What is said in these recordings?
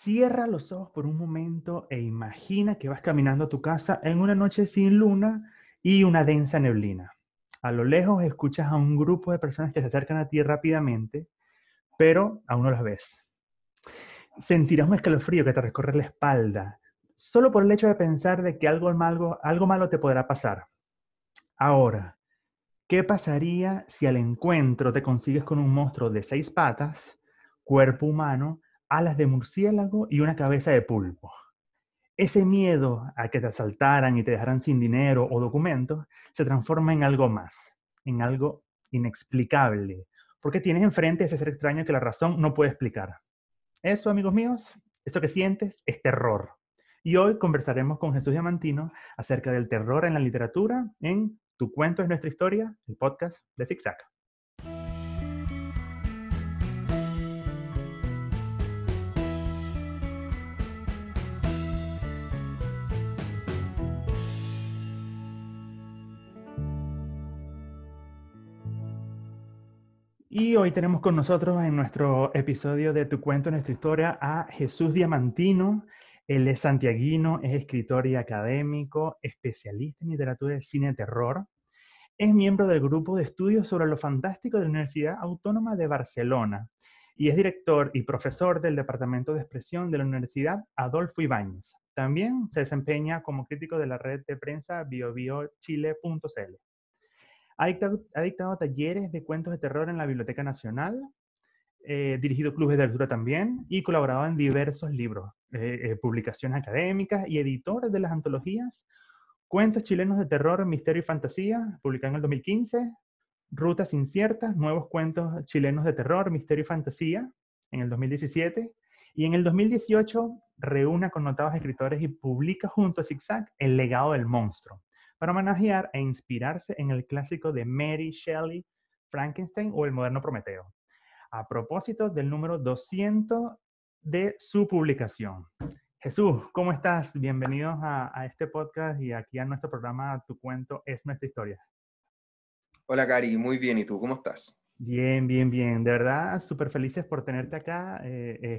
Cierra los ojos por un momento e imagina que vas caminando a tu casa en una noche sin luna y una densa neblina. A lo lejos escuchas a un grupo de personas que se acercan a ti rápidamente, pero aún no las ves. Sentirás un escalofrío que te recorre la espalda, solo por el hecho de pensar de que algo malo te podrá pasar. Ahora, ¿qué pasaría si al encuentro te consigues con un monstruo de 6 patas, cuerpo humano, alas de murciélago y una cabeza de pulpo? Ese miedo a que te asaltaran y te dejaran sin dinero o documentos se transforma en algo más, en algo inexplicable, porque tienes enfrente ese ser extraño que la razón no puede explicar. Eso, amigos míos, eso que sientes es terror. Y hoy conversaremos con Jesús Diamantino acerca del terror en la literatura en Tu cuento es nuestra historia, el podcast de Zigzag. Y hoy tenemos con nosotros en nuestro episodio de Tu cuento, nuestra historia, a Jesús Diamantino. Él es santiaguino, es escritor y académico, especialista en literatura de cine de terror. Es miembro del grupo de estudios sobre lo fantástico de la Universidad Autónoma de Barcelona y es director y profesor del Departamento de Expresión de la Universidad Adolfo Ibáñez. También se desempeña como crítico de la red de prensa biobiochile.cl. Ha dictado talleres de cuentos de terror en la Biblioteca Nacional, dirigido clubes de lectura también y colaborado en diversos libros, publicaciones académicas y editor de las antologías Cuentos chilenos de terror, misterio y fantasía, publicado en el 2015, Rutas inciertas, nuevos cuentos chilenos de terror, misterio y fantasía, en el 2017, y en el 2018 reúne a connotados escritores y publica junto a Zigzag El legado del monstruo, para homenajear e inspirarse en el clásico de Mary Shelley, Frankenstein o el moderno Prometeo, a propósito del número 200 de su publicación. Jesús, ¿cómo estás? Bienvenidos a este podcast y aquí a nuestro programa Tu cuento es nuestra historia. Hola, Cari, muy bien. ¿Y tú cómo estás? Bien, bien, bien. De verdad, súper felices por tenerte acá.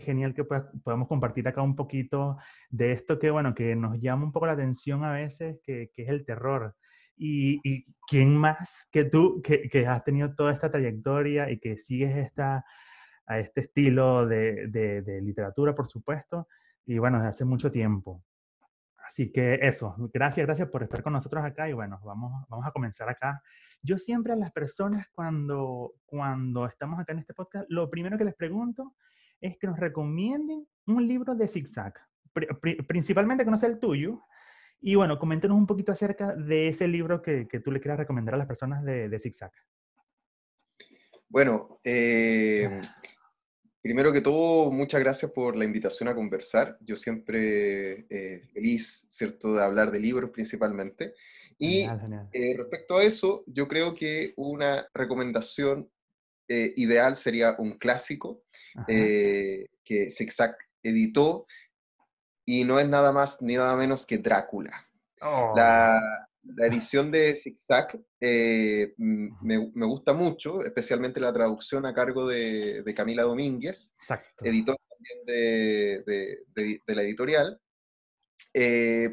Genial que podamos compartir acá un poquito de esto que, bueno, que nos llama un poco la atención a veces, que es el terror. Y quién más que tú, que has tenido toda esta trayectoria y que sigues a este estilo de literatura, por supuesto, y bueno, desde hace mucho tiempo. Así que eso, gracias por estar con nosotros acá y bueno, vamos a comenzar acá. Yo siempre a las personas cuando estamos acá en este podcast, lo primero que les pregunto es que nos recomienden un libro de Zigzag, principalmente que no sea el tuyo. Y bueno, coméntenos un poquito acerca de ese libro que tú le quieras recomendar a las personas de Zigzag. Bueno, primero que todo, muchas gracias por la invitación a conversar. Yo siempre feliz, ¿cierto?, de hablar de libros principalmente. Genial, Y genial. respecto a eso, yo creo que una recomendación ideal sería un clásico Ajá. que Zigzag editó y no es nada más ni nada menos que Drácula. Oh. La edición de Zigzag me gusta mucho, especialmente la traducción a cargo de Camila Domínguez, Exacto. editor también de la editorial.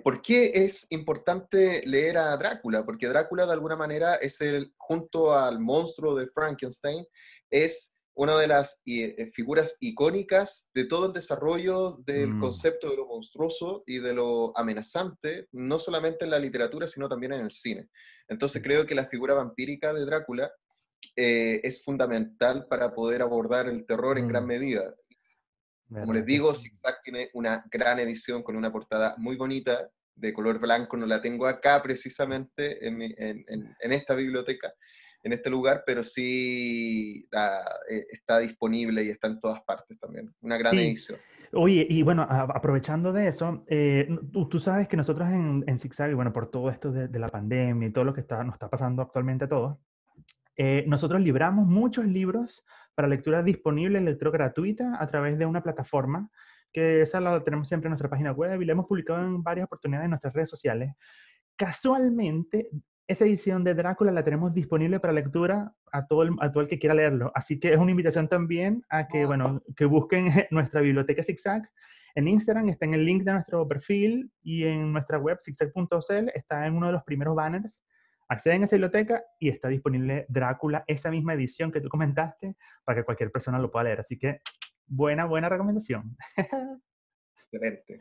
¿Por qué es importante leer a Drácula? Porque Drácula de alguna manera es junto al monstruo de Frankenstein, es una de las figuras icónicas de todo el desarrollo del Mm, concepto de lo monstruoso y de lo amenazante, no solamente en la literatura, sino también en el cine. Entonces creo que la figura vampírica de Drácula es fundamental para poder abordar el terror en gran mm, medida. Como les ¿verdad que digo, sí? Zigzag tiene una gran edición con una portada muy bonita, de color blanco. No la tengo acá precisamente en esta biblioteca, en este lugar, pero sí está disponible y está en todas partes también. Una gran Sí, edición. oye, y bueno, aprovechando de eso, tú sabes que nosotros en Zigzag, y bueno, por todo esto de la pandemia y todo lo que nos está pasando actualmente a todos, nosotros libramos muchos libros para lectura disponible, lectura gratuita, a través de una plataforma, que esa la tenemos siempre en nuestra página web y la hemos publicado en varias oportunidades en nuestras redes sociales. Casualmente, esa edición de Drácula la tenemos disponible para lectura a todo el que quiera leerlo. Así que es una invitación también a que, bueno, que busquen nuestra biblioteca Zigzag En Instagram está en el link de nuestro perfil y en nuestra web, zigzag.cl, está en uno de los primeros banners. Acceden a esa biblioteca y está disponible Drácula, esa misma edición que tú comentaste, para que cualquier persona lo pueda leer. Así que, buena recomendación. Excelente.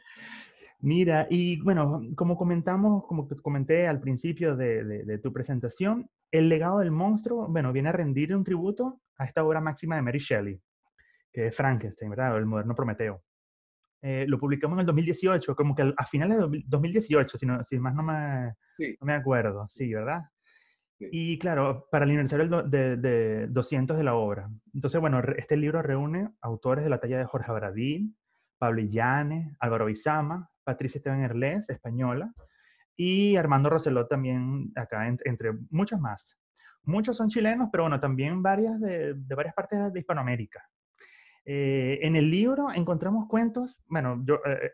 Mira, y bueno, como comentamos, como que comenté al principio de tu presentación, El legado del monstruo, bueno, viene a rendir un tributo a esta obra máxima de Mary Shelley, que es Frankenstein, ¿verdad? El moderno Prometeo. Lo publicamos en el 2018, como que a finales de 2018, si más Sí, no me acuerdo, sí, ¿verdad? sí. Y claro, para el aniversario de 200 de la obra. Entonces, bueno, este libro reúne autores de la talla de Jorge Abradín, Pablo Illanes, Álvaro Bizama, Patricia Esteban Herlés, española, y Armando Roselot también acá, entre muchos más. Muchos son chilenos, pero bueno, también varias de varias partes de Hispanoamérica. En el libro encontramos cuentos, bueno,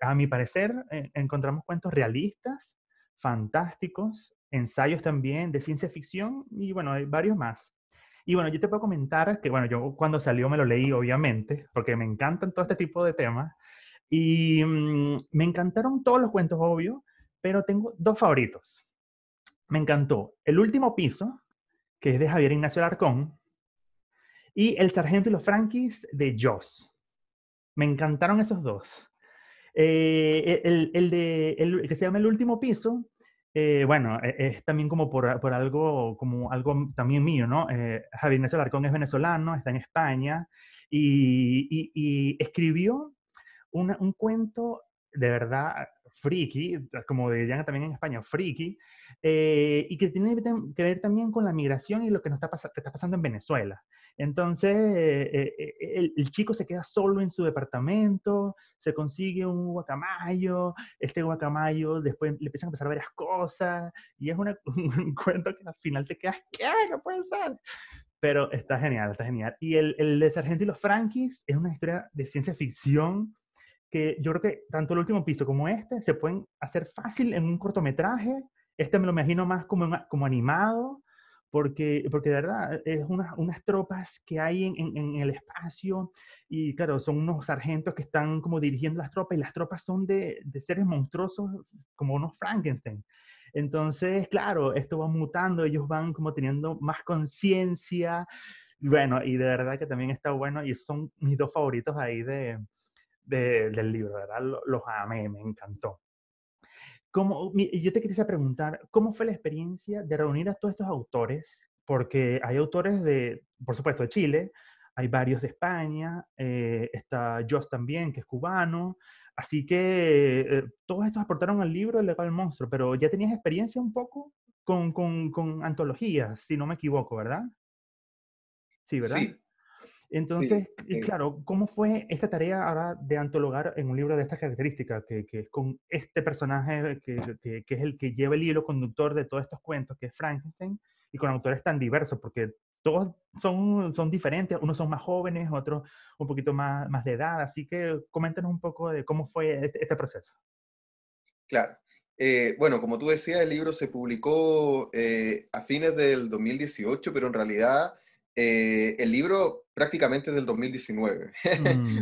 a mi parecer, encontramos cuentos realistas, fantásticos, ensayos también de ciencia ficción y bueno, hay varios más. Y bueno, yo te puedo comentar que, bueno, yo cuando salió me lo leí, obviamente, porque me encantan todo este tipo de temas. Y me encantaron todos los cuentos, obvio, pero tengo dos favoritos. Me encantó El último piso, que es de Javier Ignacio Alarcón, y El sargento y los Frankis de Joss. Me encantaron esos dos. El que se llama El último piso, bueno, es también como por algo, como algo también mío, ¿no? Javier Ignacio Alarcón es venezolano, está en España y escribió un cuento de verdad friki, como dirían también en España, friki, y que tiene que ver también con la migración y lo que, que está pasando en Venezuela. Entonces, el chico se queda solo en su departamento, se consigue un guacamayo, este guacamayo después le empiezan a pasar varias cosas, y es un cuento que al final te quedas, ¿qué? No puede ser. Pero está genial, está genial. Y el de Sargento y los Frankis es una historia de ciencia ficción que yo creo que tanto el último piso como este se pueden hacer fácil en un cortometraje. Este me lo imagino más como, como animado, porque de verdad es unas tropas que hay en el espacio y claro, son unos sargentos que están como dirigiendo las tropas y las tropas son de seres monstruosos como unos Frankenstein. Entonces, claro, esto va mutando, ellos van como teniendo más conciencia. Bueno, y de verdad que también está bueno y son mis dos favoritos ahí del libro, ¿verdad? Los amé, me encantó. Yo te quería preguntar, ¿cómo fue la experiencia de reunir a todos estos autores? Porque hay autores por supuesto, de Chile, hay varios de España, está Joss también, que es cubano, así que todos estos aportaron al libro El legado del monstruo, pero ya tenías experiencia un poco con antologías, si no me equivoco, ¿verdad? Sí, ¿verdad? Sí, sí. Entonces, y claro, ¿cómo fue esta tarea ahora de antologar en un libro de estas características, que es con este personaje que es el que lleva el hilo conductor de todos estos cuentos, que es Frankenstein, y con autores tan diversos, porque todos son diferentes, unos son más jóvenes, otros un poquito más de edad, así que coméntanos un poco de cómo fue este proceso. Claro. Bueno, como tú decías, el libro se publicó a fines del 2018, pero en realidad el libro prácticamente es del 2019,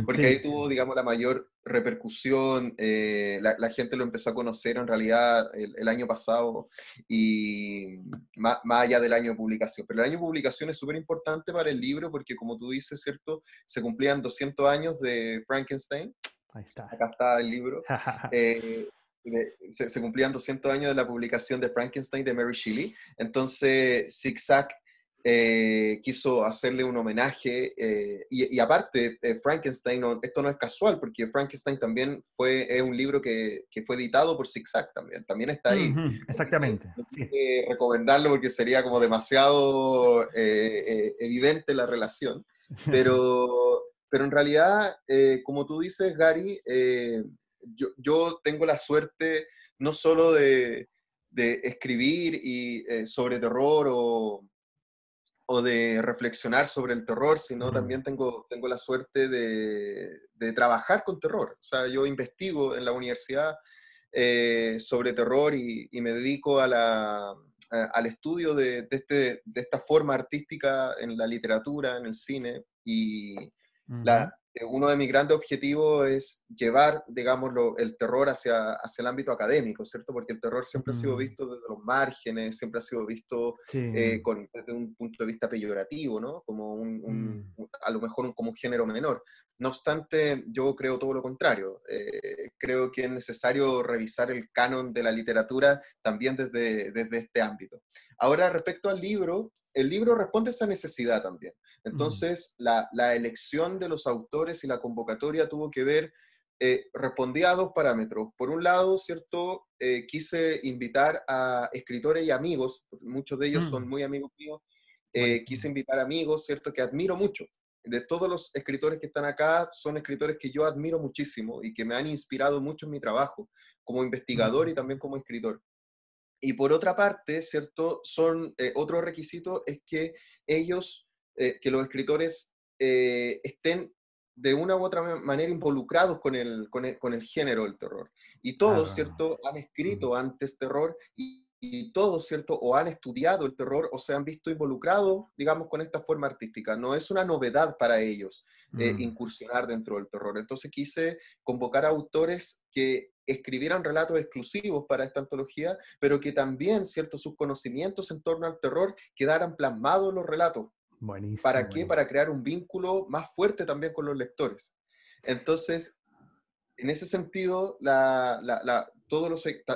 porque Sí, ahí tuvo, digamos, la mayor repercusión, la gente lo empezó a conocer en realidad el año pasado y más allá del año de publicación. Pero el año de publicación es súper importante para el libro porque, como tú dices, ¿cierto? Se cumplían 200 años de Frankenstein. ahí está. Acá está el libro. Se cumplían 200 años de la publicación de Frankenstein de Mary Shelley. Entonces, Zigzag quiso hacerle un homenaje. Y aparte, Frankenstein, esto no es casual, porque Frankenstein también es un libro que fue editado por Zigzag también. También está ahí. Ujú, Entonces, exactamente, no sí. quise recomendarlo porque sería como demasiado evidente la relación. Pero en realidad, como tú dices, Gary, yo tengo la suerte no solo de escribir sobre terror o de reflexionar sobre el terror, sino Mm, también tengo la suerte de trabajar con terror. O sea, yo investigo en la universidad sobre terror y me dedico al estudio de esta forma artística en la literatura, en el cine, y ujú. uno de mis grandes objetivos es llevar, digámoslo, el terror hacia el ámbito académico, ¿cierto? Porque el terror siempre ha sido Mm, visto desde los márgenes, siempre ha sido visto sí. desde un punto de vista peyorativo, ¿no? Como Mm, a lo mejor como un género menor. No obstante, yo creo todo lo contrario. Creo que es necesario revisar el canon de la literatura también desde este ámbito. Ahora, respecto al libro, el libro responde a esa necesidad también. mm, Entonces, la elección de los autores y la convocatoria tuvo que ver, respondía a dos parámetros. Por un lado, ¿cierto? Quise invitar a escritores y amigos, muchos de ellos son mm, muy amigos míos, quise buenísimo. invitar amigos, ¿cierto? Que admiro mucho. De todos los escritores que están acá, son escritores que yo admiro muchísimo y que me han inspirado mucho en mi trabajo como investigador Mm, y también como escritor. Y por otra parte, ¿cierto? Otro requisito es que que los escritores estén de una u otra manera involucrados con el género del terror. Y todos, claro. ¿cierto? Han Mm, escrito antes terror y todos, ¿cierto? O han estudiado el terror o se han visto involucrados, digamos, con esta forma artística. No es una novedad para ellos mm. incursionar dentro del terror. Entonces quise convocar a autores que escribieran relatos exclusivos para esta antología, pero que también, ¿cierto?, sus conocimientos en torno al terror quedaran plasmados en los relatos. ¿Para Buenísimo, qué? buenísimo. Para crear un vínculo más fuerte también con los lectores. Entonces, en ese sentido,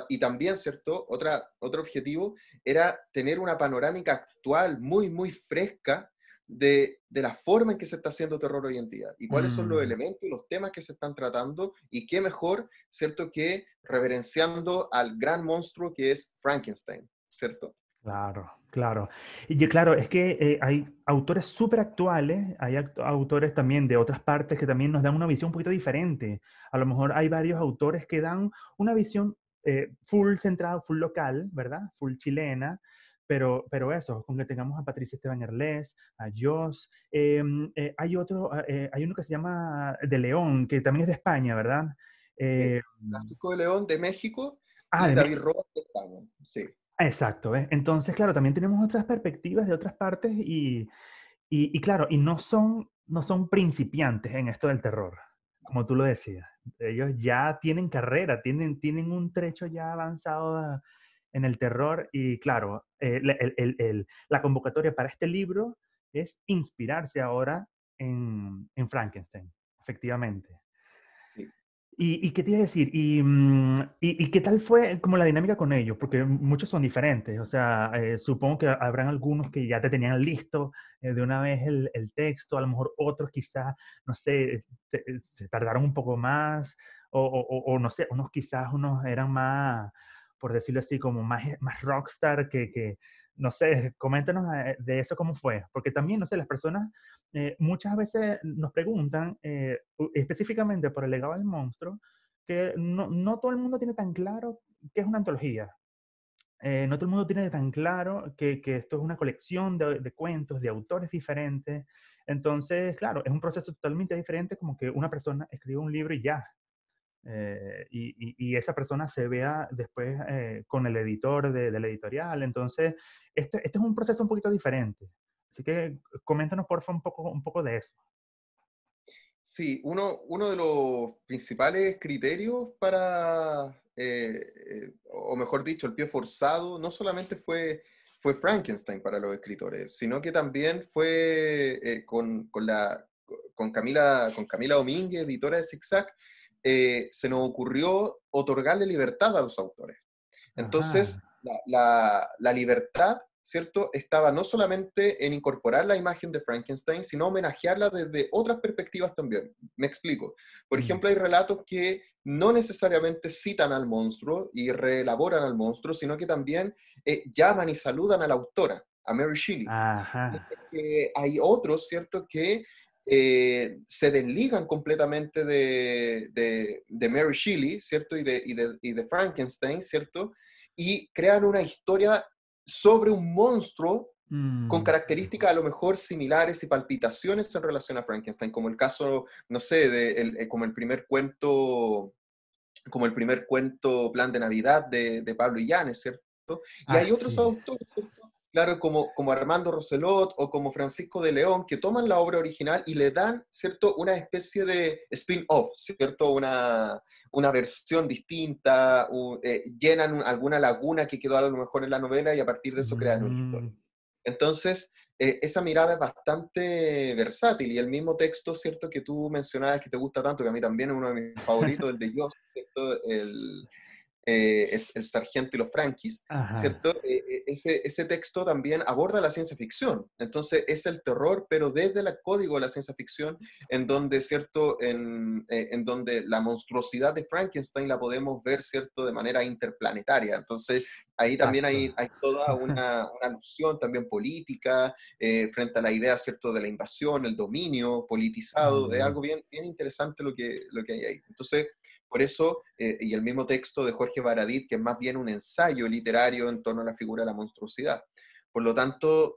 y también, ¿cierto? Otro objetivo era tener una panorámica actual muy, muy fresca de la forma en que se está haciendo terror hoy en día y cuáles son los Mm. elementos y los temas que se están tratando y qué mejor, ¿cierto?, que reverenciando al gran monstruo que es Frankenstein, ¿cierto? Claro, claro. Claro, es que hay autores súper actuales, hay autores también de otras partes que también nos dan una visión un poquito diferente. A lo mejor hay varios autores que dan una visión full centrada, full local, ¿verdad? Full chilena, pero eso, con que tengamos a Patricia Esteban Herlés, a Joss, hay uno que se llama De León, que también es de España, ¿verdad? Eh, Francisco de León de México y de David México. Rojas de España, sí. Exacto, ¿ves? Entonces, claro, también tenemos otras perspectivas de otras partes y claro, y no son principiantes en esto del terror, como tú lo decías. Ellos ya tienen carrera, tienen un trecho ya avanzado en el terror y claro, la convocatoria para este libro es inspirarse ahora en Frankenstein, efectivamente. Sí. ¿Y qué te iba a decir? ¿Y qué tal fue como la dinámica con ellos? Porque muchos son diferentes. O sea, supongo que habrán algunos que ya te tenían listo de una vez el texto, a lo mejor otros quizás, no sé, se tardaron un poco más, o no sé, unos eran más, por decirlo así, como más rockstar no sé, coméntanos de eso cómo fue. Porque también, no sé, las personas muchas veces nos preguntan, específicamente por el legado del monstruo, que no todo el mundo tiene tan claro qué es una antología. No todo el mundo tiene tan claro que esto es una colección de cuentos de autores diferentes. Entonces, claro, es un proceso totalmente diferente como que una persona escribe un libro y ya. Y esa persona se vea después con el editor de la editorial. Entonces, este es un proceso un poquito diferente. Así que coméntanos, porfa, un poco de eso. Sí, uno de los principales criterios para, o mejor dicho, el pie forzado, no solamente fue Frankenstein para los escritores, sino que también fue con Camila Domínguez, editora de Zigzag, se nos ocurrió otorgarle libertad a los autores. Ajá. Entonces, la libertad, ¿cierto? Estaba no solamente en incorporar la imagen de Frankenstein, sino homenajearla desde otras perspectivas también. Me explico. Por Mm. ejemplo, hay relatos que no necesariamente citan al monstruo y reelaboran al monstruo, sino que también llaman y saludan a la autora, a Mary Shelley. Ajá. Mientras que hay otros, ¿cierto?, que se desligan completamente de Mary Shelley, ¿cierto? Y de Frankenstein, ¿cierto? Y crean una historia sobre un monstruo con Mm. características a lo mejor similares y palpitaciones en relación a Frankenstein, como el caso, no sé, como el primer cuento Plan de Navidad de Pablo Illanes, ¿cierto? Y Ah, hay otros sí. autores, ¿cierto?, claro, como Armando Roselot o como Francisco de León, que toman la obra original y le dan, ¿cierto?, una especie de spin-off, ¿cierto?, una versión distinta, llenan alguna laguna que quedó a lo mejor en la novela y a partir de eso crean una historia. Mm, Entonces, esa mirada es bastante versátil y el mismo texto, ¿cierto?, que tú mencionabas que te gusta tanto, que a mí también es uno de mis favoritos, el de Joss, ¿cierto? Es El Sargento y los Frankis, ajá, ¿cierto? Ese texto también aborda la ciencia ficción, entonces es el terror, pero desde el código de la ciencia ficción, en donde, ¿cierto? En donde la monstruosidad de Frankenstein la podemos ver, ¿cierto? De manera interplanetaria, entonces ahí también exacto. hay toda una alusión también política frente a la idea, ¿cierto? De la invasión, el dominio politizado, es Mm, algo bien, bien interesante lo que hay ahí. Entonces, por eso, y el mismo texto de Jorge Baradit, que es más bien un ensayo literario en torno a la figura de la monstruosidad. Por lo tanto,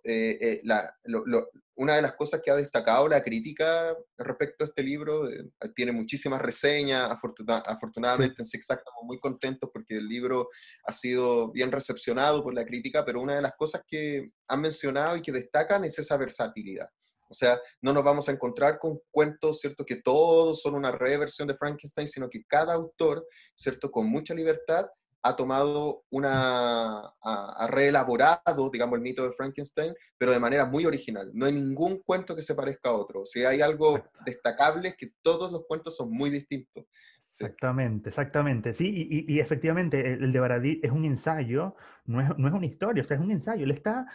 una de las cosas que ha destacado la crítica respecto a este libro, tiene muchísimas reseñas, sí, afortunadamente en ZigZag estamos muy contentos porque el libro ha sido bien recepcionado por la crítica, pero una de las cosas que han mencionado y que destacan es esa versatilidad. O sea, no nos vamos a encontrar con cuentos, ¿cierto? Que todos son una reversión de Frankenstein, sino que cada autor, ¿cierto? Con mucha libertad ha tomado ha reelaborado, digamos, el mito de Frankenstein, pero de manera muy original. No hay ningún cuento que se parezca a otro. Si hay algo exacto. destacable es que todos los cuentos son muy distintos. Sí, Exactamente, exactamente. Sí, y efectivamente el de Baradí es un ensayo, no es una historia, o sea, es un ensayo. Él está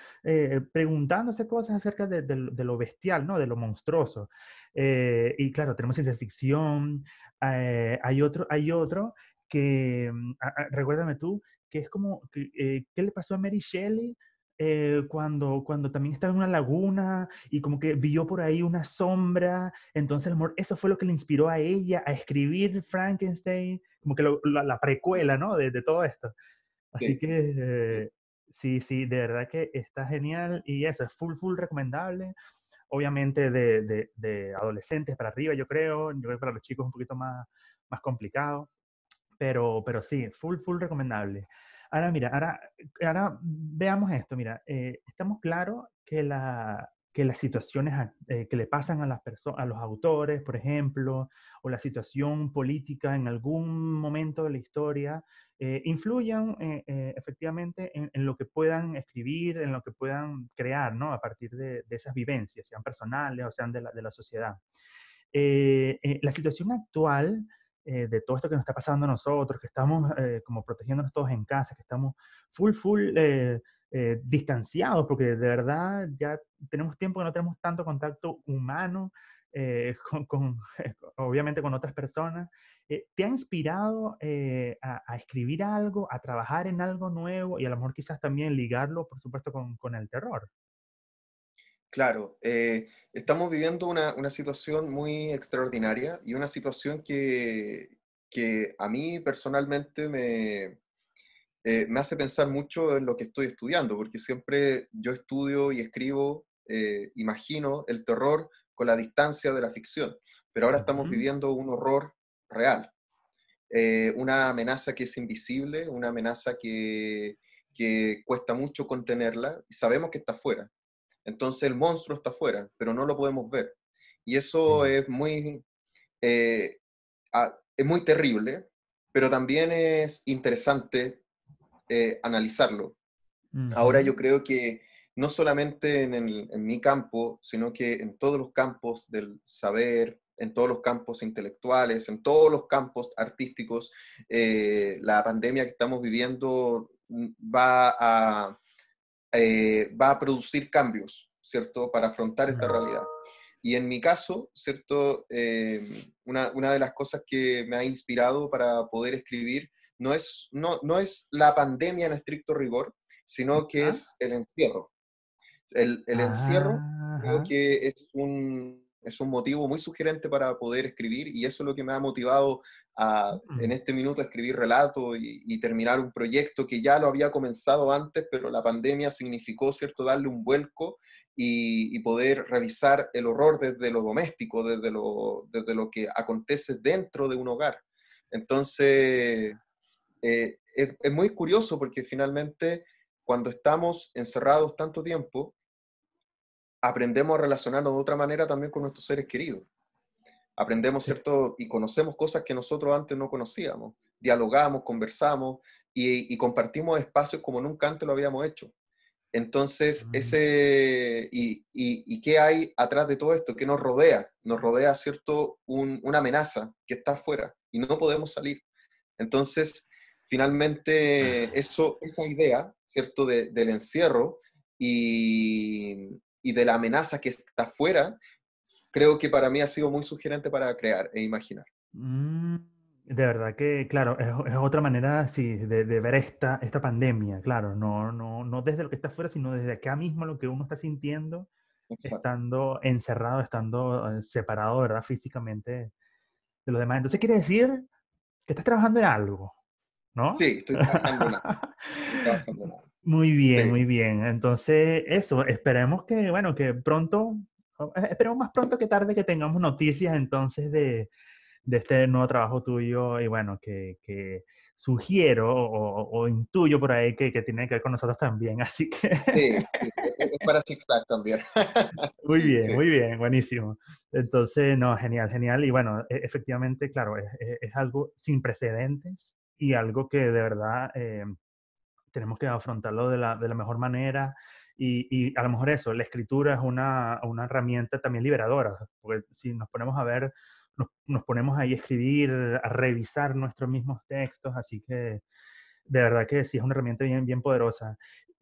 preguntándose cosas acerca de lo bestial, ¿no? De lo monstruoso. Y claro, tenemos ciencia ficción, hay otro que, recuérdame tú, que es como, ¿qué le pasó a Mary Shelley? Cuando también estaba en una laguna y como que vio por ahí una sombra, entonces eso fue lo que le inspiró a ella a escribir Frankenstein, como que la precuela, ¿no? De todo esto. Así sí, que sí. sí, sí, de verdad que está genial y eso es full, full recomendable. Obviamente de adolescentes para arriba, yo creo que para los chicos es un poquito más complicado, pero sí, full, full recomendable. Ahora, mira, ahora veamos esto. Mira, estamos claros que las situaciones que le pasan a las a los autores, por ejemplo, o la situación política en algún momento de la historia, influyan efectivamente en lo que puedan escribir, en lo que puedan crear, ¿no? A partir de esas vivencias, sean personales o sean de la sociedad. La situación actual de todo esto que nos está pasando a nosotros, que estamos como protegiéndonos todos en casa, que estamos full, full distanciados, porque de verdad ya tenemos tiempo que no tenemos tanto contacto humano obviamente con otras personas. ¿Te ha inspirado a escribir algo, a trabajar en algo nuevo y a lo mejor quizás también ligarlo, por supuesto, con el terror? Claro, estamos viviendo una situación muy extraordinaria y una situación que a mí personalmente me hace pensar mucho en lo que estoy estudiando, porque siempre yo estudio y escribo, imagino el terror con la distancia de la ficción, pero ahora estamos Ujú. viviendo un horror real, una amenaza que es invisible, una amenaza que cuesta mucho contenerla y sabemos que está afuera. Entonces el monstruo está afuera, pero no lo podemos ver. Y eso Sí. eh, es muy terrible, pero también es interesante analizarlo. Ahora Ujú. yo creo que no solamente en mi campo, sino que en todos los campos del saber, en todos los campos intelectuales, en todos los campos artísticos, la pandemia que estamos viviendo va a producir cambios, ¿cierto? Para afrontar esta Mm. realidad. Y en mi caso, ¿cierto? Una de las cosas que me ha inspirado para poder escribir no es la pandemia en estricto rigor, sino que ¿Ah? es el encierro. El encierro creo Ajá. que es un motivo muy sugerente para poder escribir y eso es lo que me ha motivado en Mm. este minuto a escribir relato y terminar un proyecto que ya lo había comenzado antes, pero la pandemia significó, ¿cierto?, darle un vuelco y poder revisar el horror desde lo doméstico, desde lo que acontece dentro de un hogar. Entonces, es muy curioso porque finalmente cuando estamos encerrados tanto tiempo, aprendemos a relacionarnos de otra manera también con nuestros seres queridos. Aprendemos, Sí. ¿cierto? Y conocemos cosas que nosotros antes no conocíamos. Dialogamos, conversamos y compartimos espacios como nunca antes lo habíamos hecho. Entonces, Mm. ¿y qué hay atrás de todo esto? ¿Qué nos rodea? Nos rodea, ¿cierto? Una amenaza que está afuera y no podemos salir. Entonces, finalmente, esa idea, ¿cierto? Del encierro y de la amenaza que está afuera, creo que para mí ha sido muy sugerente para crear e imaginar. Mm, de verdad que, claro, es otra manera, sí, de ver esta pandemia, claro, no desde lo que está afuera, sino desde acá mismo lo que uno está sintiendo, Exacto. estando encerrado, estando separado, ¿verdad? Físicamente de los demás. Entonces quiere decir que estás trabajando en algo, ¿no? Sí, estoy trabajando en algo. Estoy trabajando en algo. Muy bien, Sí, muy bien. Entonces, eso, esperemos que, bueno, que pronto, esperemos más pronto que tarde que tengamos noticias entonces de este nuevo trabajo tuyo y bueno, que sugiero o intuyo por ahí que tiene que ver con nosotros también. Así que sí, sí, es para zigzag también. Sí, muy bien, buenísimo. Entonces, no, genial, genial. Y bueno, efectivamente, claro, es algo sin precedentes y algo que de verdad tenemos que afrontarlo de la mejor manera. Y a lo mejor eso, la escritura es una herramienta también liberadora, porque si nos ponemos a ver, nos ponemos ahí a escribir, a revisar nuestros mismos textos, así que de verdad que sí es una herramienta bien, bien poderosa.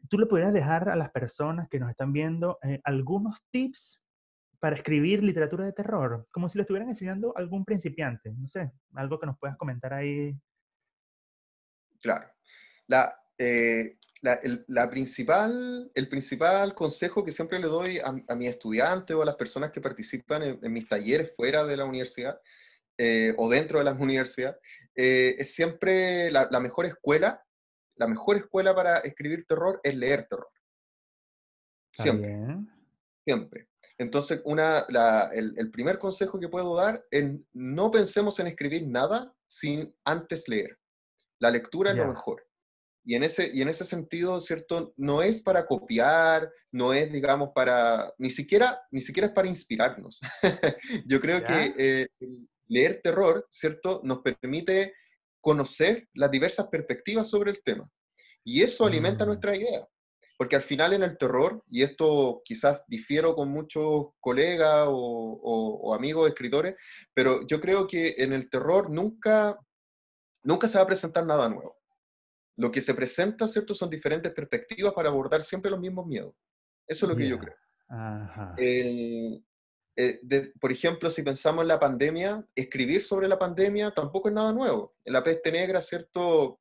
¿Tú le podrías dejar a las personas que nos están viendo algunos tips para escribir literatura de terror? Como si lo estuvieran enseñando a algún principiante, no sé, algo que nos puedas comentar ahí. claro. El principal consejo que siempre le doy a mis estudiantes o a las personas que participan en mis talleres fuera de la universidad o dentro de la universidad es siempre la mejor escuela para escribir terror es leer terror. Está Siempre, bien. siempre. Entonces, el primer consejo que puedo dar es no pensemos en escribir nada sin antes leer. La lectura es lo Ya. mejor. Y en ese sentido, ¿cierto? No es para copiar, no es, digamos, ni siquiera es para inspirarnos. Yo creo que ¿Ya? leer terror, ¿cierto? Nos permite conocer las diversas perspectivas sobre el tema. Y eso alimenta Mm, nuestra idea. Porque al final en el terror, y esto quizás difiero con muchos colegas o amigos escritores, pero yo creo que en el terror nunca se va a presentar nada nuevo. Lo que se presenta, ¿cierto? Son diferentes perspectivas para abordar siempre los mismos miedos. Eso es lo que yo ya. creo. Ajá. El- por ejemplo, si pensamos en la pandemia, escribir sobre la pandemia tampoco es nada nuevo. En la peste negra, ¿cierto?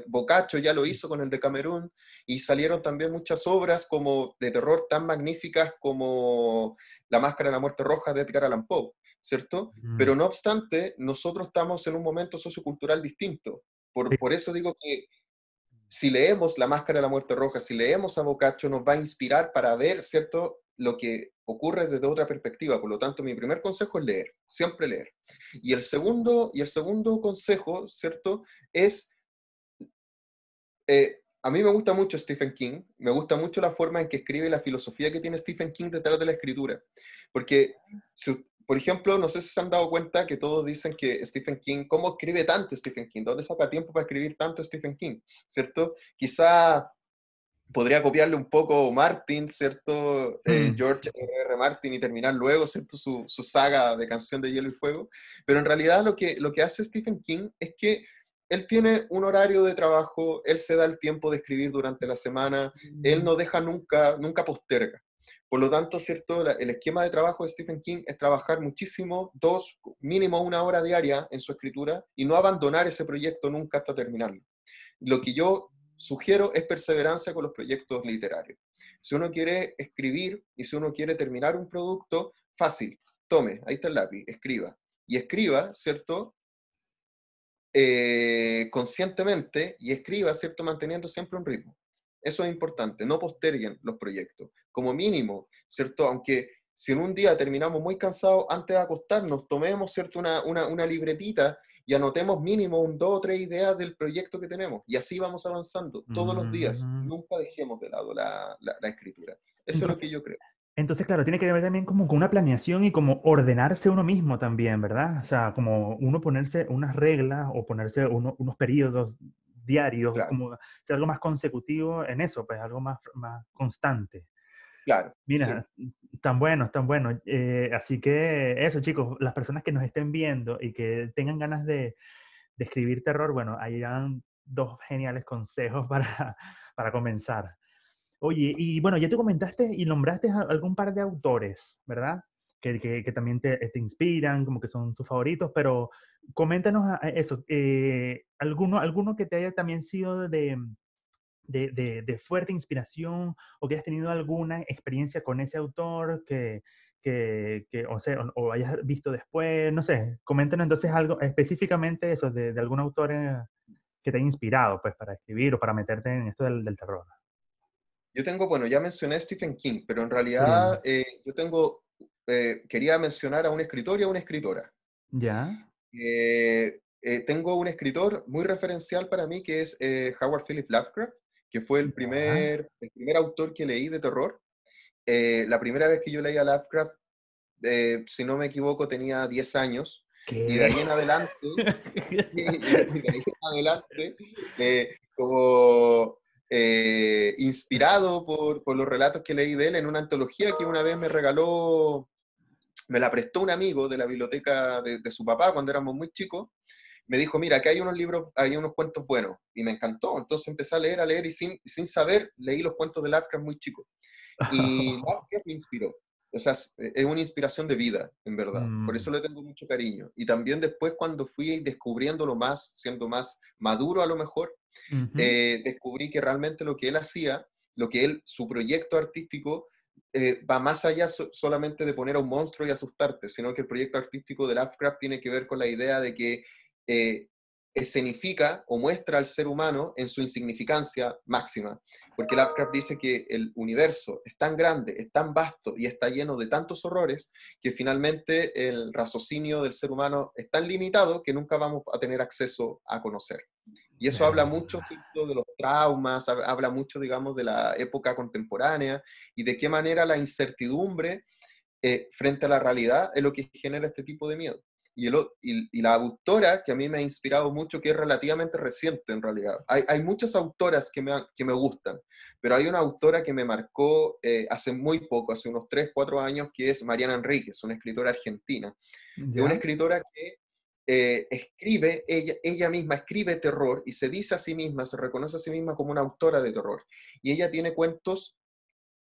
Boccaccio ya lo hizo con el de Camerún y salieron también muchas obras como de terror tan magníficas como La Máscara de la Muerte Roja de Edgar Allan Poe, ¿cierto? Mm, Pero no obstante, nosotros estamos en un momento sociocultural distinto. sí. Por eso digo que si leemos La Máscara de la Muerte Roja, si leemos a Boccaccio, nos va a inspirar para ver, ¿cierto?, lo que ocurre desde otra perspectiva. Por lo tanto, mi primer consejo es leer, siempre leer. Y el segundo consejo, ¿cierto?, es, a mí me gusta mucho Stephen King, me gusta mucho la forma en que escribe y la filosofía que tiene Stephen King detrás de la escritura. Porque, por ejemplo, no sé si se han dado cuenta que todos dicen que Stephen King, ¿cómo escribe tanto Stephen King? ¿Dónde saca tiempo para escribir tanto Stephen King? ¿Cierto? Quizá podría copiarle un poco Martin, ¿cierto? Mm, George R. Martin y terminar luego, ¿cierto? Su saga de Canción de Hielo y Fuego. Pero en realidad lo que hace Stephen King es que él tiene un horario de trabajo, él se da el tiempo de escribir durante la semana, él no deja nunca posterga. Por lo tanto, ¿cierto? El esquema de trabajo de Stephen King es trabajar muchísimo, mínimo 1 hora diaria en su escritura y no abandonar ese proyecto nunca hasta terminarlo. Lo que yo sugiero es perseverancia con los proyectos literarios. Si uno quiere escribir y si uno quiere terminar un producto, fácil, tome, ahí está el lápiz, escriba. Y escriba, ¿cierto? Conscientemente y escriba, ¿cierto? Manteniendo siempre un ritmo. Eso es importante, no posterguen los proyectos. Como mínimo, ¿cierto? Aunque si en un día terminamos muy cansados, antes de acostarnos, tomemos, ¿cierto? Una libretita y anotemos mínimo un 2 o 3 ideas del proyecto que tenemos. Y así vamos avanzando todos los días. Mm. Nunca dejemos de lado la escritura. Eso es lo Entonces, que yo creo. Claro, tiene que ver también como con una planeación y como ordenarse uno mismo también, ¿verdad? O sea, como uno ponerse unas reglas o ponerse unos periodos diarios, Claro, como ser algo más consecutivo en eso, pues algo más constante. claro, sí. Mira, tan bueno, tan bueno. Así que eso, chicos, las personas que nos estén viendo y que tengan ganas de escribir terror, bueno, ahí dan dos geniales consejos para comenzar. Oye, y bueno, ya te comentaste y nombraste algún par de autores, ¿verdad? Que también te inspiran, como que son tus favoritos, pero coméntanos eso, alguno que te haya también sido de fuerte inspiración o que hayas tenido alguna experiencia con ese autor o sea, o hayas visto después, no sé, coméntanos entonces algo específicamente eso de algún autor que te haya inspirado, pues, para escribir o para meterte en esto del terror. Yo tengo, bueno, ya mencioné a Stephen King, pero en Sí. realidad quería mencionar a un escritor y a una escritora. ¿Ya? Tengo un escritor muy referencial para mí que es Howard Phillips Lovecraft, que fue ¿Ya? el primer autor que leí de terror. La primera vez que yo leí a Lovecraft, si no me equivoco, tenía 10 años, y de ¿Qué? ahí en adelante, y de ahí en adelante, como inspirado por los relatos que leí de él en una antología que una vez me regaló, me la prestó un amigo de la biblioteca de su papá cuando éramos muy chicos. Me dijo, mira, aquí hay unos libros, hay unos cuentos buenos, y me encantó. Entonces empecé a leer, y sin saber, leí los cuentos de Lovecraft muy chico. Y Lovecraft me inspiró. O sea, es una inspiración de vida, en verdad. Por Mm, eso le tengo mucho cariño. Y también después, cuando fui descubriéndolo más, siendo más maduro a lo mejor, ujú. descubrí que realmente lo que él hacía, su proyecto artístico, va más allá solamente de poner a un monstruo y asustarte, sino que el proyecto artístico de Lovecraft tiene que ver con la idea de que eh, escenifica o muestra al ser humano en su insignificancia máxima. Porque Lovecraft dice que el universo es tan grande, es tan vasto y está lleno de tantos horrores que finalmente el raciocinio del ser humano es tan limitado que nunca vamos a tener acceso a conocer. Y eso habla mucho, Eh, ¿cierto?, de los traumas, habla mucho, digamos, de la época contemporánea y de qué manera la incertidumbre frente a la realidad es lo que genera este tipo de miedo. Y la autora que a mí me ha inspirado mucho, que es relativamente reciente en realidad. Hay muchas autoras que me gustan, pero hay una autora que me marcó hace muy poco, hace unos 3 4 años, que es Mariana Enríquez, una escritora argentina. Es una ¿Ya? escritora que escribe, ella misma escribe terror y se dice a sí misma, se reconoce a sí misma como una autora de terror. Y ella tiene cuentos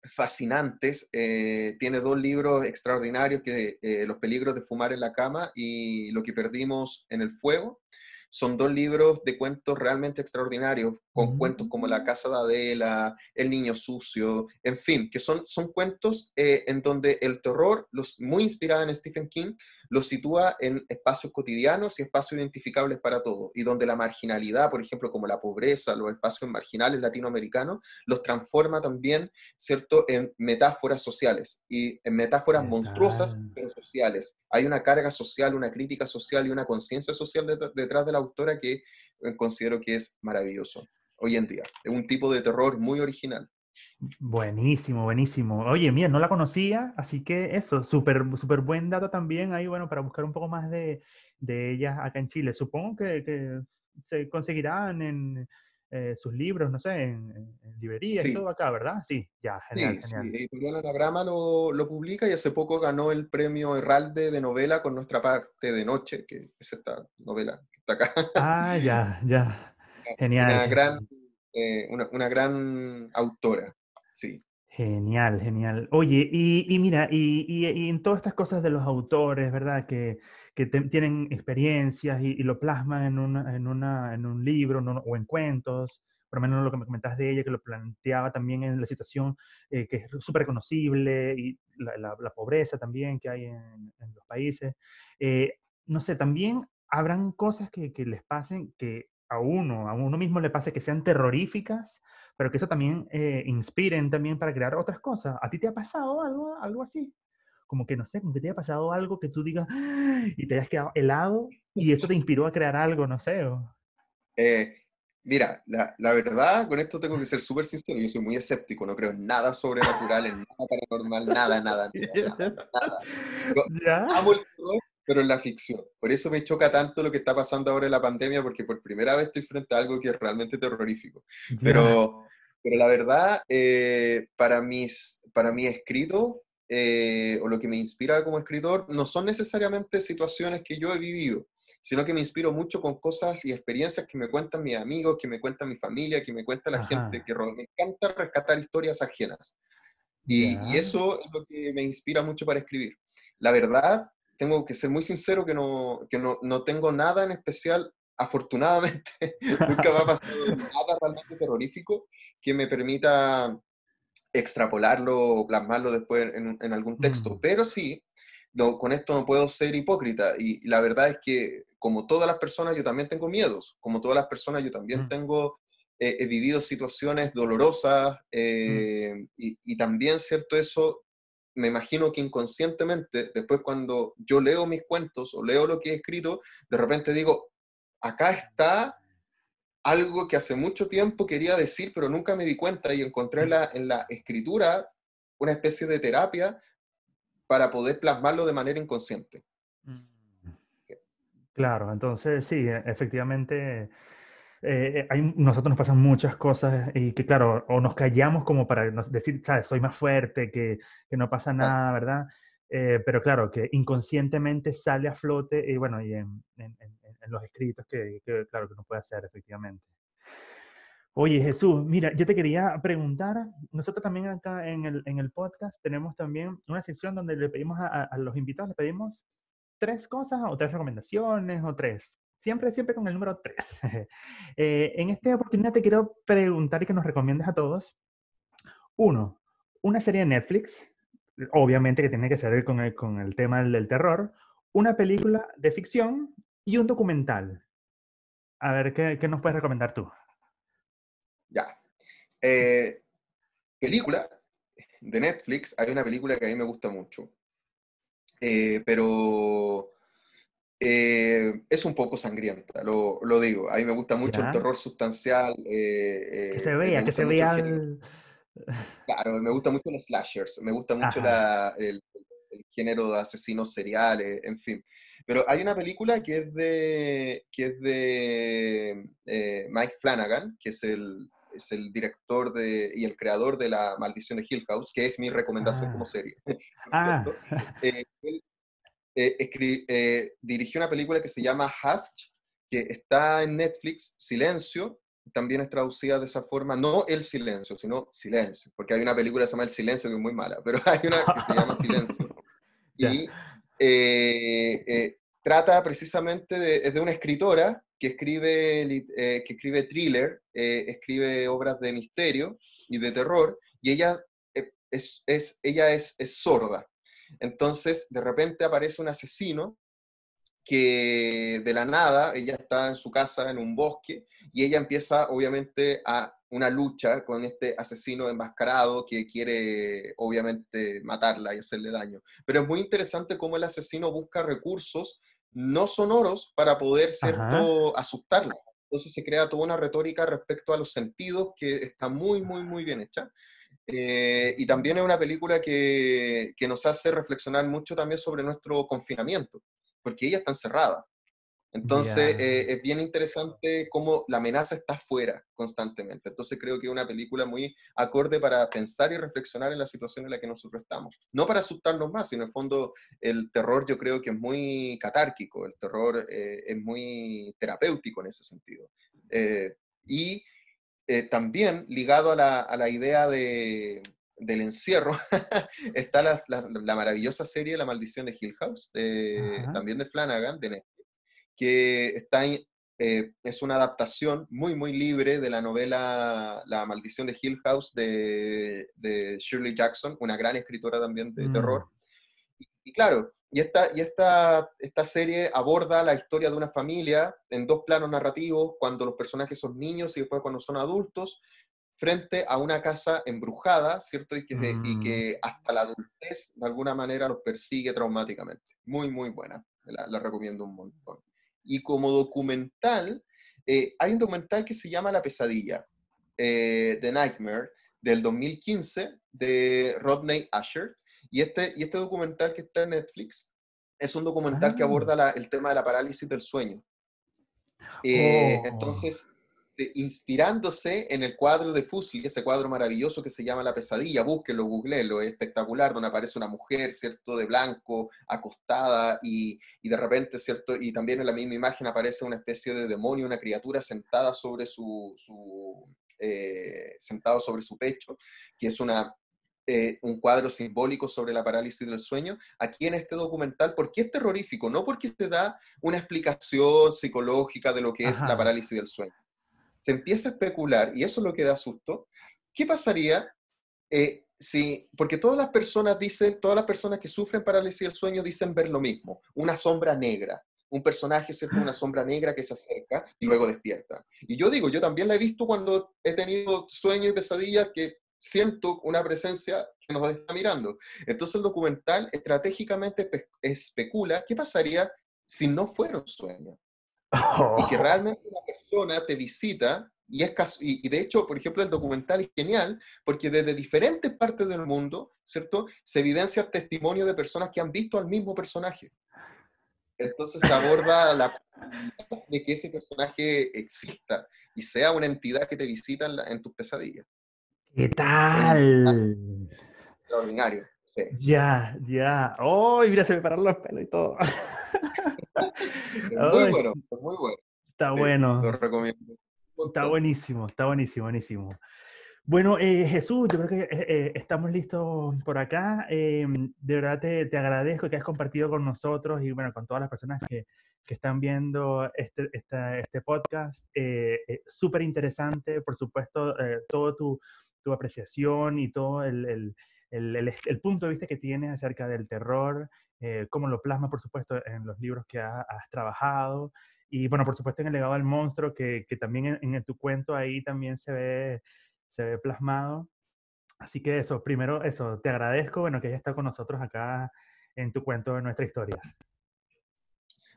fascinantes, tiene 2 libros extraordinarios, que Los peligros de fumar en la cama y Lo que perdimos en el fuego. Son 2 libros de cuentos realmente extraordinarios, con cuentos como La Mm. casa de Adela, El niño sucio, en fin, que son cuentos en donde el terror, muy inspirada en Stephen King, los sitúa en espacios cotidianos y espacios identificables para todos, y donde la marginalidad, por ejemplo, como la pobreza, los espacios marginales latinoamericanos, los transforma también, ¿cierto?, en metáforas sociales y en metáforas ¿Qué monstruosas, tal? pero sociales. Hay una carga social, una crítica social y una conciencia social detrás de la autora que considero que es maravilloso hoy en día. Es un tipo de terror muy original. Buenísimo, buenísimo. Oye, mira, no la conocía, así que eso, súper, súper buen dato también ahí, bueno, para buscar un poco más de ellas acá en Chile. Supongo que se conseguirán en sus libros, no sé, en librerías y Sí, todo acá, ¿verdad? Sí, ya, genial, sí, sí. genial. Editorial Anagrama lo publica, y hace poco ganó el premio Herralde de novela con Nuestra parte de noche, que es esta novela que está acá. Ah, ya, ya. Genial, Una gran, genial. una gran autora, sí. Genial, genial. Oye, y mira, y en todas estas cosas de los autores, ¿verdad? Que tienen experiencias y lo plasman en un libro o en cuentos, por lo menos lo que me comentas de ella, que lo planteaba también en la situación que es súper reconocible y la pobreza también que hay en los países. Eh, no sé, también habrán cosas que les pasen que a uno mismo le pase que sean terroríficas pero que eso también inspiren también para crear otras cosas. ¿A ti te ha pasado algo así? como que no sé, como que te haya pasado algo que tú digas "Ah", y te hayas quedado helado y eso te inspiró a crear algo, no sé. Eh, Mira, la verdad, con esto tengo que ser súper sincero, yo soy muy escéptico, no creo en nada sobrenatural, en nada paranormal, nada, nada, nada, nada. Yo ¿Ya? amo el terror, pero en la ficción. Por eso me choca tanto lo que está pasando ahora en la pandemia, porque por primera vez estoy frente a algo que es realmente terrorífico. Ya. Pero la verdad, para mi escrito, o lo que me inspira como escritor, no son necesariamente situaciones que yo he vivido, sino que me inspiro mucho con cosas y experiencias que me cuentan mis amigos, que me cuentan mi familia, que me cuenta la gente, Ajá. me encanta rescatar historias ajenas. Y Ya. eso es lo que me inspira mucho para escribir. La verdad, tengo que ser muy sincero no tengo nada en especial, afortunadamente, nunca me ha pasado nada realmente terrorífico que me permita extrapolarlo o plasmarlo después en algún texto. Mm, Pero sí, con esto no puedo ser hipócrita. Y la verdad es que, como todas las personas, yo también tengo miedos. Como todas las personas, yo también mm, tengo, he vivido situaciones dolorosas. mm. Y también, cierto, eso, me imagino que inconscientemente, después cuando yo leo mis cuentos o leo lo que he escrito, de repente digo, acá está algo que hace mucho tiempo quería decir, pero nunca me di cuenta y encontré en la escritura una especie de terapia para poder plasmarlo de manera inconsciente. Mm. Claro, entonces sí, efectivamente, nosotros nos pasan muchas cosas y que claro, o nos callamos como para decir, sabes, soy más fuerte, que no pasa Exacto. nada, ¿verdad? Pero claro, que inconscientemente sale a flote y bueno, y en los escritos claro, que uno puede hacer efectivamente. Oye, Jesús, mira, yo te quería preguntar, nosotros también acá en el podcast tenemos también una sección donde le pedimos a los invitados, le pedimos tres cosas o tres recomendaciones o tres. Siempre, siempre con el número tres. En esta oportunidad te quiero preguntar y que nos recomiendes a todos. Uno, una serie de Netflix, obviamente que tiene que ser con el tema del terror. Una película de ficción y un documental. A ver, ¿qué nos puedes recomendar tú? Ya. Eh, Película de Netflix, hay una película que a mí me gusta mucho, pero es un poco sangrienta, lo digo. A mí me gusta mucho el ¿Ya? terror sustancial, me Que gusta se mucho el vea género. el... Claro, me gusta mucho los slashers, me gusta mucho Ajá. el género de asesinos seriales, en fin. Pero hay una película que es de Mike Flanagan, que es el director y el creador de La Maldición de Hill House, que es mi recomendación como Ah, serie, por ah, cierto. Él dirigió una película que se llama Hush, que está en Netflix, Silencio, también es traducida de esa forma, no El Silencio, sino Silencio, porque hay una película que se llama El Silencio que es muy mala, pero hay una que se llama Silencio, ya. y trata precisamente es de una escritora que escribe thriller, escribe obras de misterio y de terror, y ella, es sorda. Entonces, de repente aparece un asesino que de la nada, ella está en su casa, en un bosque, y ella empieza obviamente a una lucha con este asesino enmascarado que quiere obviamente matarla y hacerle daño. Pero es muy interesante cómo el asesino busca recursos no sonoros para poder, Ajá. cierto, asustarla. Entonces se crea toda una retórica respecto a los sentidos que está muy, muy, muy bien hecha. Y también es una película que nos hace reflexionar mucho también sobre nuestro confinamiento, porque ella está encerrada. Entonces, Ya. es bien interesante cómo la amenaza está fuera constantemente. Entonces, creo que es una película muy acorde para pensar y reflexionar en la situación en la que nosotros estamos. No para asustarnos más, sino en el fondo el terror yo creo que es muy catárquico, el terror es muy terapéutico en ese sentido. Y también ligado a la idea del encierro, está la maravillosa serie La Maldición de Hill House, Ajá. también de Flanagan, de Netflix, que es una adaptación muy, muy libre de la novela La Maldición de Hill House de Shirley Jackson, una gran escritora también de Mm, terror. Y claro, esta serie aborda la historia de una familia en dos planos narrativos, cuando los personajes son niños y después cuando son adultos, frente a una casa embrujada, ¿cierto? Y Mm. que hasta la adultez, de alguna manera, los persigue traumáticamente. Muy, muy buena. La recomiendo un montón. Y como documental, hay un documental que se llama La Pesadilla, The Nightmare, del 2015, de Rodney Asher. Y este documental que está en Netflix es un documental que Ah. aborda el tema de la parálisis del sueño. Oh. Entonces, inspirándose en el cuadro de Fuseli, ese cuadro maravilloso que se llama La Pesadilla, búsquenlo, googleenlo, es espectacular, donde aparece una mujer, ¿cierto?, de blanco, acostada, y de repente, ¿cierto?, y también en la misma imagen aparece una especie de demonio, una criatura sentada sobre sentado sobre su pecho, que es un cuadro simbólico sobre la parálisis del sueño. Aquí en este documental, ¿por qué es terrorífico? No porque se da una explicación psicológica de lo que es la Ajá. parálisis del sueño. Se empieza a especular, y eso es lo que da susto. ¿Qué pasaría si, porque todas las personas que sufren parálisis del sueño dicen ver lo mismo, una sombra negra, un personaje, ¿cierto? Una sombra negra que se acerca y luego despierta. Y yo digo, yo también la he visto cuando he tenido sueños y pesadillas que siento una presencia que nos está mirando. Entonces el documental estratégicamente especula qué pasaría si no fuera un sueño y que Oh. realmente una persona te visita y de hecho, por ejemplo, el documental es genial porque desde diferentes partes del mundo, ¿cierto? Se evidencia el testimonio de personas que han visto al mismo personaje. Entonces se aborda la posibilidad de que ese personaje exista y sea una entidad que te visita en tus pesadillas. ¿Qué Es un documental tal? extraordinario, sí. Ya, ya. ¡Oh! Mira, se me pararon los pelos y todo. Es muy Ay, bueno, es muy bueno. está Sí, lo bueno. recomiendo un Está montón. buenísimo, está buenísimo, buenísimo. Bueno, Jesús, yo creo que estamos listos por acá. De verdad te agradezco que hayas compartido con nosotros y bueno, con todas las personas que están viendo este podcast. Súper interesante, por supuesto, todo tu apreciación y todo el punto de vista que tienes acerca del terror, cómo lo plasma, por supuesto, en los libros que has trabajado. Y bueno, por supuesto, en el legado del monstruo, que también en tu cuento ahí también se ve plasmado. Así que eso, primero eso, te agradezco, bueno, que hayas estado con nosotros acá en tu cuento de nuestra historia.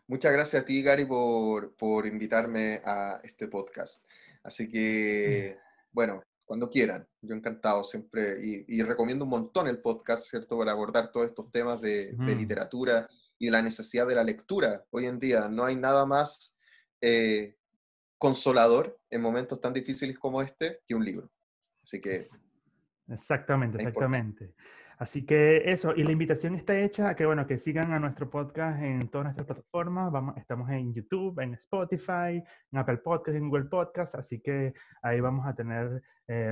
Muchas gracias a ti, Gary, por invitarme a este podcast. Así que, bueno, cuando quieran, yo encantado siempre y recomiendo un montón el podcast, ¿cierto? Para abordar todos estos temas de Mm, literatura y de la necesidad de la lectura. Hoy en día no hay nada más eh, consolador en momentos tan difíciles como este que un libro. Así que es- Exactamente, es importante. exactamente. Así que eso, y la invitación está hecha a que, bueno, que sigan a nuestro podcast en todas nuestras plataformas. Estamos en YouTube, en Spotify, en Apple Podcast, en Google Podcast, así que ahí vamos a tener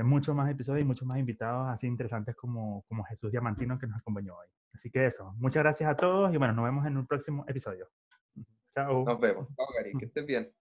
muchos más episodios y muchos más invitados así interesantes como Jesús Diamantino que nos acompañó hoy. Así que eso, muchas gracias a todos y bueno, nos vemos en un próximo episodio. Chao. Nos vemos. Chao, Gary, que estés bien.